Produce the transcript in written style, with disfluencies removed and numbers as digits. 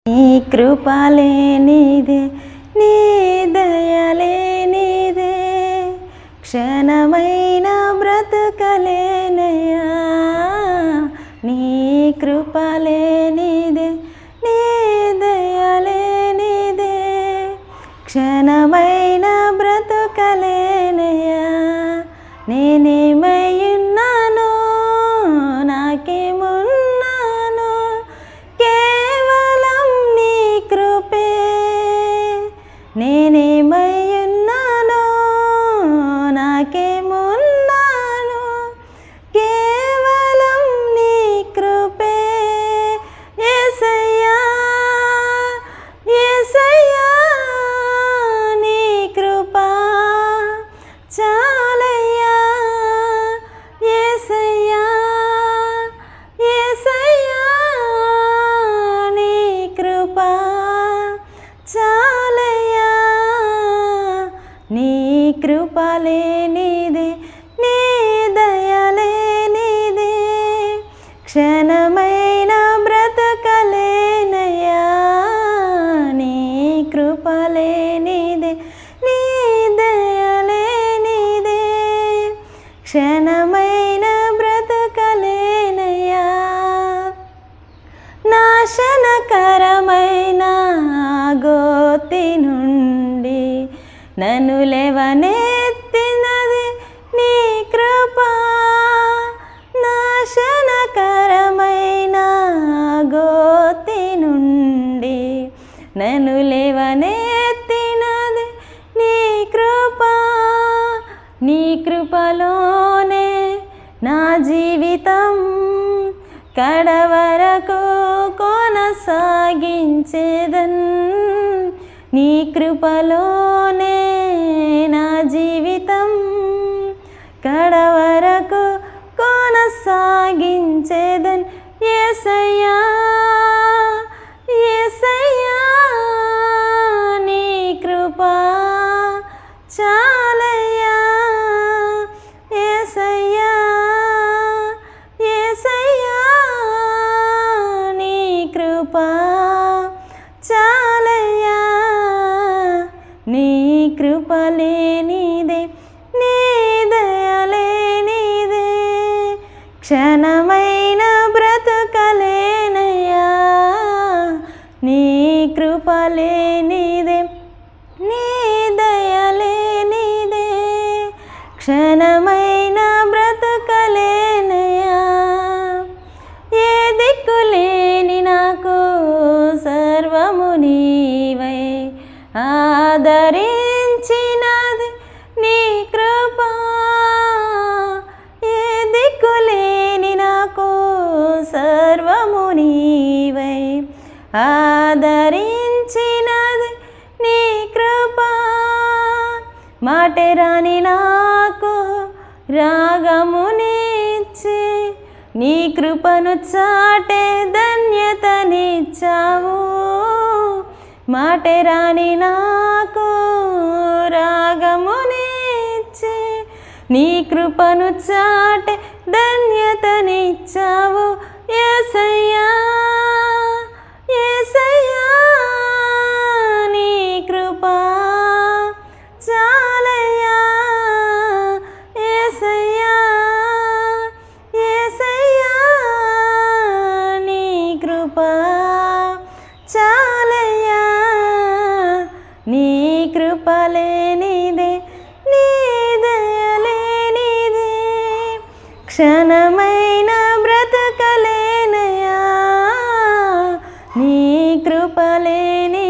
నీ కృపలేనిదే నీ దయలేనిదే క్షణమైన బ్రతుకలేనయ్యా. నీ కృపలేనిదే నీ దయలేనిదే క్షణమైన బ్రతుకలేనయ్యా. నేనేమయ్యున్నాను నాకేమున్నాను కేవలం నీ కృపే. నేనేమయ్యున్నాను నాకేమున్నాను కేవలం నీ కృపే. యేసయ్యా యేసయ్యా నీ కృప చాలయ్యా. యేసయ్యా యేసయ్యా నీ కృప చాలయ్యా. నీ కృపలేనిదే నీ దయలేనిదే క్షణమైన బ్రతకలేనయ్యా. నీ కృపలేనిదే నీ దయలేనిదే క్షణమైన బ్రతకలేనయ్యా. నాశనకరమైన గోతి నుండి నన్ను లేవనెత్తినది నీ కృప. నాశనకరమైన గోతి నుండి నన్ను లేవనెత్తినది నీ కృప. నీ కృపలోనే నా జీవితం కడవరకు కొనసాగించేదన్. నీ కృపలోనే నా జీవితం కడవరకు కొనసాగించేదన్. యేసయ్యా యేసయ్యా నీ కృప చాలయ్యా. యేసయ్యా యేసయ్యా నీ కృప చాలయ్యా. నీ కృపలేనిదే నీ దయలేనిదే క్షణమైన బ్రతుకలేనయ్యా. నీ కృపలేనిదే నీ దయలేనిదే క్షణమైన బ్రతుకలేనయ్యా. ఏ దిక్కులేని నాకు సర్వము నీవై ఆదరించినది నీ కృప. ఏ దిక్కులేని నాకు సర్వము నీవై ఆదరించినది నీ కృప. మాటరాని నాకు రాగమునిచ్చి నీ కృపను చాటే ధన్యతనిచ్చావు. మాటరాని నాకు రాగమునిచ్చి నీ కృపను చాటే ధన్యతనిచ్చావు. యేసయ్యా యేసయ్యా నీ కృప చాలయ్యా. యేసయ్యా యేసయ్యా నీ కృప చాలయ్యా. నీ కృపలేనిదే నీ దయలేనిదే క్షణమైన బ్రతకలేనయ్యా. నీ కృపలేని